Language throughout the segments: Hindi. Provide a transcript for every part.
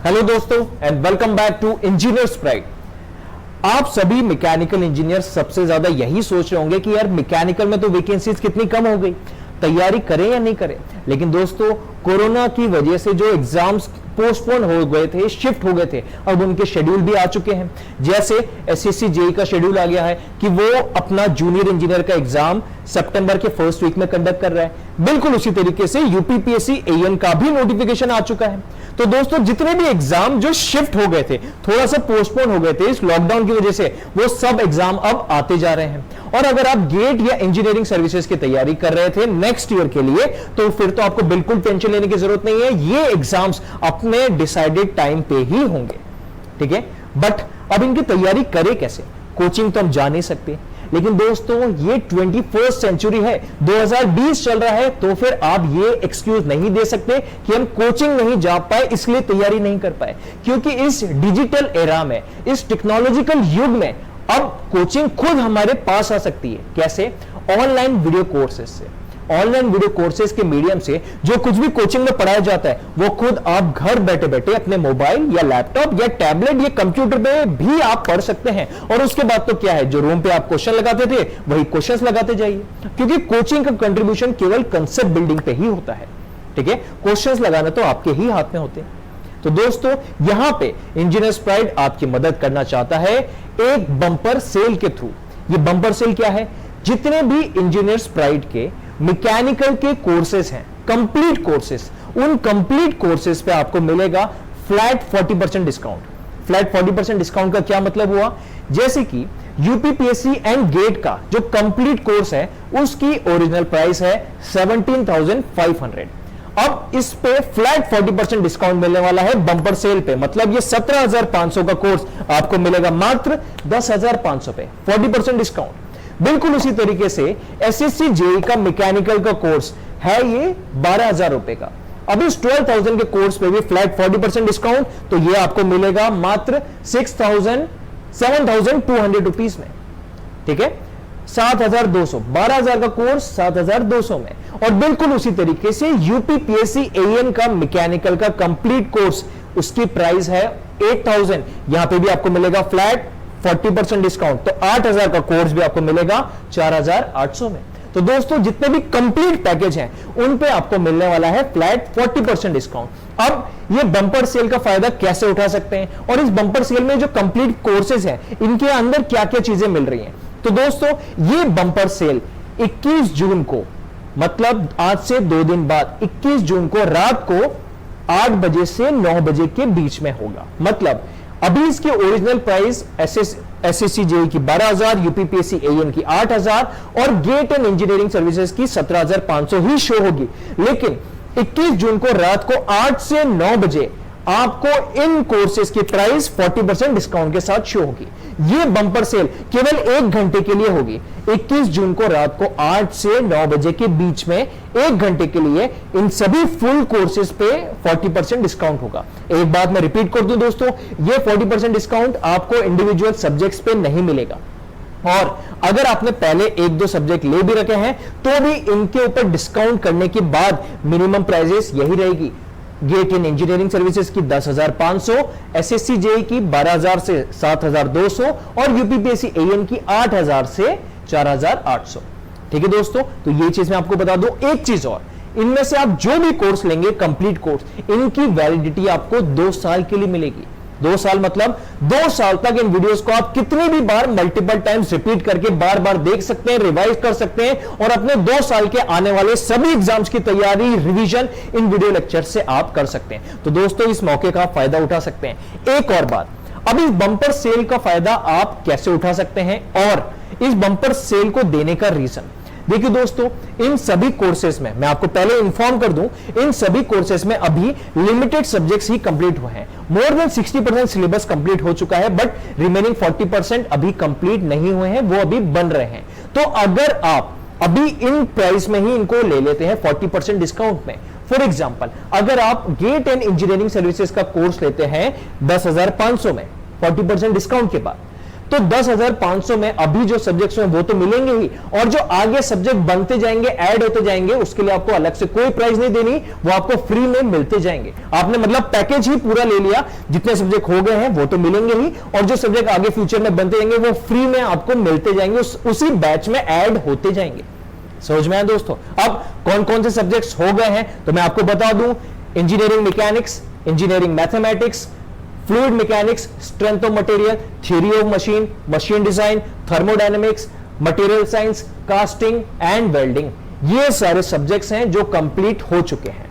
हेलो दोस्तों and welcome back to Engineers Pride. आप सभी मैकेनिकल इंजीनियर सबसे ज्यादा यही सोच रहे होंगे कि यार मैकेनिकल में तो वैकेंसीज कितनी कम हो गई, तैयारी करें या नहीं करें। लेकिन दोस्तों कोरोना की वजह से जो एग्जाम्स पोस्टपोन हो गए थे, शिफ्ट हो गए थे, अब उनके शेड्यूल भी आ चुके हैं। जैसे एसएससी जेई का शेड्यूल आ गया है कि वो अपना जूनियर इंजीनियर का एग्जाम सितंबर के फर्स्ट वीक में कंडक्ट कर रहा है। बिल्कुल उसी तरीके से यूपीपीएससी एएन का भी नोटिफिकेशन आ चुका है। तो दोस्तों जितने भी एग्जाम जो शिफ्ट हो गए थे, थोड़ा सा पोस्टपोन हो गए थे इस लॉकडाउन की वजह से, वो सब एग्जाम अब आते जा रहे हैं। और अगर आप गेट या इंजीनियरिंग सर्विसेज की तैयारी कर रहे थे नेक्स्ट ईयर के लिए, तो फिर तो आपको बिल्कुल टेंशन लेने की जरूरत नहीं है। ये एग्जाम्स अपने डिसाइडेड टाइम पे ही होंगे, ठीक है। बट अब इनकी तैयारी करें कैसे? कोचिंग तो हम जा नहीं सकते, लेकिन दोस्तों ये 21st सेंचुरी है, 2020 चल रहा है, तो फिर आप ये एक्सक्यूज नहीं दे सकते कि हम कोचिंग नहीं जा पाए इसलिए तैयारी नहीं कर पाए। क्योंकि इस डिजिटल एरा में, इस टेक्नोलॉजिकल युग में अब कोचिंग खुद हमारे पास आ सकती है। कैसे? ऑनलाइन वीडियो कोर्सेज से। ऑनलाइन वीडियो कोर्सेज के मीडियम से जो कुछ भी कोचिंग में पढ़ाया जाता है वो खुद आप घर बैठे बैठे अपने मोबाइल या लैपटॉप या टैबलेट या कंप्यूटर पे भी आप पढ़ सकते हैं। और उसके बाद तो क्या है, जो रूम पे आप क्वेश्चन लगाते थे वही क्वेश्चंस लगाते जाइए, क्योंकि कोचिंग का कंट्रीब्यूशन केवल कंसेप्ट बिल्डिंग पे ही होता है, ठीक है। क्वेश्चंस लगाना तो आपके ही हाथ में होते हैं। तो दोस्तों यहां पे इंजीनियर्स प्राइड आपकी मदद करना चाहता है एक बंपर सेल के थ्रू। ये बंपर सेल क्या है? जितने भी इंजीनियर्स प्राइड के मैकेनिकल के कोर्सेज हैं, कंप्लीट कोर्सेज, उन कंप्लीट कोर्सेज पे आपको मिलेगा फ्लैट 40% डिस्काउंट। फ्लैट 40% डिस्काउंट का क्या मतलब हुआ? जैसे कि यूपीपीएससी एंड गेट का जो कंप्लीट कोर्स है उसकी ओरिजिनल प्राइस है 17,500। अब इस पे फ्लैट 40% डिस्काउंट मिलने वाला है बंपर सेल पे। मतलब ये 17,500 का कोर्स आपको मिलेगा मात्र 10,500 पे, 40% डिस्काउंट। बिल्कुल उसी तरीके से एसएससी जेई का मैकेनिकल का कोर्स है ये 12,000 रुपए का। अब इस 12,000 के कोर्स पे भी फ्लैट 40% डिस्काउंट, तो ये आपको मिलेगा मात्र 7,200 रुपीज में, ठीक है। 7,200, 12,000 का कोर्स 7,200 में। और बिल्कुल उसी तरीके से यूपीपीएससी एएन का मैकेनिकल का कंप्लीट कोर्स, उसकी प्राइस है 8,000। यहां पे भी आपको मिलेगा फ्लैट 40% डिस्काउंट, तो 8,000 का कोर्स भी आपको मिलेगा 4,800 में। तो दोस्तों जितने भी कंप्लीट पैकेज हैं उन पे आपको मिलने वाला है फ्लैट 40% डिस्काउंट। अब ये बंपर सेल का फायदा कैसे उठा सकते हैं, और इस बंपर सेल में जो कंप्लीट कोर्सेज हैं इनके अंदर क्या क्या चीजें मिल रही हैं? तो दोस्तों ये बंपर सेल 21 जून को, मतलब आज से 2 दिन बाद 21 जून को रात को 8 बजे से 9 बजे के बीच में होगा। मतलब अभी इसकी ओरिजिनल प्राइस एसएससी जेई की 12,000, यूपीपीएससी एएन की 8,000 और गेट एंड इंजीनियरिंग सर्विसेज की 17,500 ही शो होगी। लेकिन 21 जून को रात को 8 से 9 बजे आपको इन कोर्सेज की प्राइस 40% डिस्काउंट के साथ शो होगी। यह बंपर सेल केवल 1 घंटे के लिए होगी। 21 जून को रात को 8 से 9 बजे के बीच में 1 घंटे के लिए इन सभी फुल कोर्सेज पे 40% डिस्काउंट होगा। एक बात मैं रिपीट कर दूं दोस्तों, यह 40% डिस्काउंट आपको इंडिविजुअल सब्जेक्ट्स पे नहीं मिलेगा। और अगर आपने पहले 1-2 सब्जेक्ट ले भी रखे हैं तो भी इनके ऊपर डिस्काउंट करने के बाद मिनिमम प्राइजेस यही रहेगी। गेट इन इंजीनियरिंग सर्विसेज की 10,500, एसएससी जेई की 12,000 से 7,200 और यूपीपीएससी एएन की 8,000 से 4,800। ठीक है दोस्तों, तो ये चीज मैं आपको बता दूं। एक चीज और, इनमें से आप जो भी कोर्स लेंगे कंप्लीट कोर्स, इनकी वैलिडिटी आपको 2 साल के लिए मिलेगी। 2 साल मतलब 2 साल तक इन वीडियोस को आप कितनी भी बार मल्टीपल टाइम्स रिपीट करके बार बार देख सकते हैं, रिवाइज कर सकते हैं और अपने 2 साल के आने वाले सभी एग्जाम्स की तैयारी, रिवीजन इन वीडियो लेक्चर से आप कर सकते हैं। तो दोस्तों इस मौके का फायदा उठा सकते हैं। एक और बात, अब इस बंपर सेल का फायदा आप कैसे उठा सकते हैं और इस बंपर सेल को देने का रीजन। देखिए दोस्तों, इन सभी कोर्सेज में मैं आपको पहले इंफॉर्म कर दूं, इन सभी कोर्सेज में अभी लिमिटेड सब्जेक्ट्स ही कंप्लीट हुए हैं। मोर देन 60% सिलेबस कंप्लीट हो चुका है, बट रिमेनिंग 40% अभी कंप्लीट नहीं हुए हैं, वो अभी बन रहे हैं। तो अगर आप अभी इन प्राइस में ही इनको ले लेते हैं 40% डिस्काउंट में, फॉर एग्जाम्पल अगर आप गेट एंड इंजीनियरिंग सर्विसेज का कोर्स लेते हैं 10,500 में 40% डिस्काउंट के बाद, तो 10,500 में अभी जो सब्जेक्ट्स हैं वो तो मिलेंगे ही, और जो आगे सब्जेक्ट बनते जाएंगे, ऐड होते जाएंगे, उसके लिए आपको अलग से कोई प्राइस नहीं देनी, वो आपको फ्री में मिलते जाएंगे। आपने मतलब पैकेज ही पूरा ले लिया, जितने सब्जेक्ट हो गए हैं वो तो मिलेंगे ही, और जो सब्जेक्ट आगे फ्यूचर में बनते जाएंगे वो फ्री में आपको मिलते जाएंगे, उसी बैच में ऐड होते जाएंगे। समझ में आया दोस्तों? अब कौन कौन से सब्जेक्ट्स हो गए हैं तो मैं आपको बता दूं, engineering mechanics, engineering mathematics, fluid mechanics, strength of material, theory of machine, machine design, thermodynamics, material science, casting and welding, ये सारे सब्जेक्ट्स हैं जो कंप्लीट हो चुके हैं।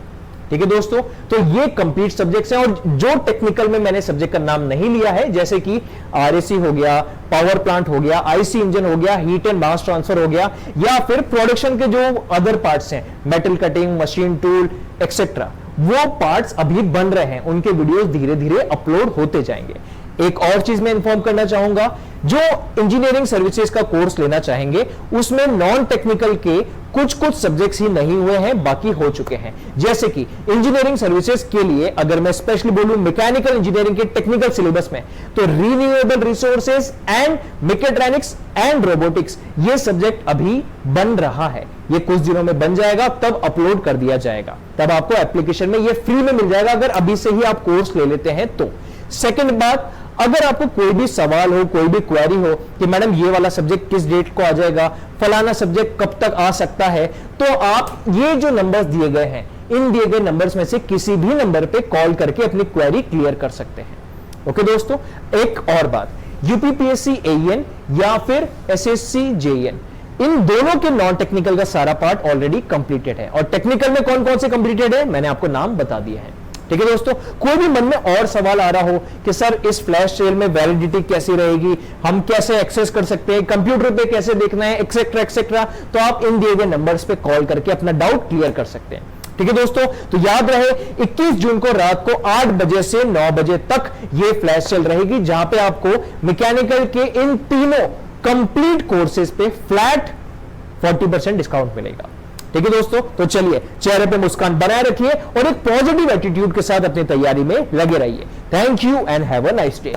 ठीक है दोस्तों, तो ये कंप्लीट सब्जेक्ट्स हैं, और जो टेक्निकल में मैंने सब्जेक्ट का नाम नहीं लिया है, जैसे कि आरएसी हो गया, पावर प्लांट हो गया, आईसी इंजन हो गया, हीट एंड मास ट्रांसफर हो गया, या फिर प्रोडक्शन के जो अदर पार्ट्स हैं, metal cutting, machine tool etcetera, वो पार्ट्स अभी बन रहे हैं, उनके वीडियोस धीरे धीरे अपलोड होते जाएंगे। एक और चीज मैं इंफॉर्म करना चाहूंगा, जो इंजीनियरिंग सर्विसेज का कोर्स लेना चाहेंगे उसमें नॉन टेक्निकल के कुछ सब्जेक्ट्स ही नहीं हुए हैं, बाकी हो चुके हैं। जैसे कि इंजीनियरिंग सर्विसेज के लिए अगर मैं स्पेशली बोलूं मैकेनिकल इंजीनियरिंग के टेक्निकल सिलेबस में, तो renewable resources and mechatronics and robotics, ये सब्जेक्ट अभी बन रहा है, ये कुछ दिनों में बन जाएगा, तब अपलोड कर दिया जाएगा, तब आपको एप्लीकेशन में ये फ्री में मिल जाएगा अगर अभी से ही आप कोर्स ले लेते हैं तो। सेकंड बात, अगर आपको कोई भी सवाल हो, कोई भी क्वेरी हो कि मैडम ये वाला सब्जेक्ट किस डेट को आ जाएगा, फलाना सब्जेक्ट कब तक आ सकता है, तो आप ये जो नंबर्स दिए गए हैं, इन दिए गए नंबर्स में से किसी भी नंबर पे कॉल करके अपनी क्वेरी क्लियर कर सकते हैं। ओके दोस्तों, एक और बात, यूपीपीएससी एईएन या फिर एसएससी जेईएन, इन दोनों के नॉन टेक्निकल का सारा पार्ट ऑलरेडी कंप्लीटेड है, और टेक्निकल में कौन कौन से कंप्लीटेड है मैंने आपको नाम बता दिए हैं। ठीक है दोस्तों, कोई भी मन में और सवाल आ रहा हो कि सर इस फ्लैश सेल में वैलिडिटी कैसी रहेगी, हम कैसे एक्सेस कर सकते हैं, कंप्यूटर पे कैसे देखना है, एक्सेट्रा एक्सेट्रा, तो आप इन दिए गए नंबर्स पे कॉल करके अपना डाउट क्लियर कर सकते हैं। ठीक है दोस्तों, तो याद रहे 21 जून को रात को 8 बजे से 9 बजे तक ये फ्लैश सेल रहेगी, जहां पे आपको मैकेनिकल के इन तीनों कंप्लीट कोर्सेज पे फ्लैट 40% डिस्काउंट मिलेगा। ठीक है दोस्तों, तो चलिए चेहरे पे मुस्कान बनाए रखिए और एक पॉजिटिव एटीट्यूड के साथ अपनी तैयारी में लगे रहिए। Thank you and have a nice day.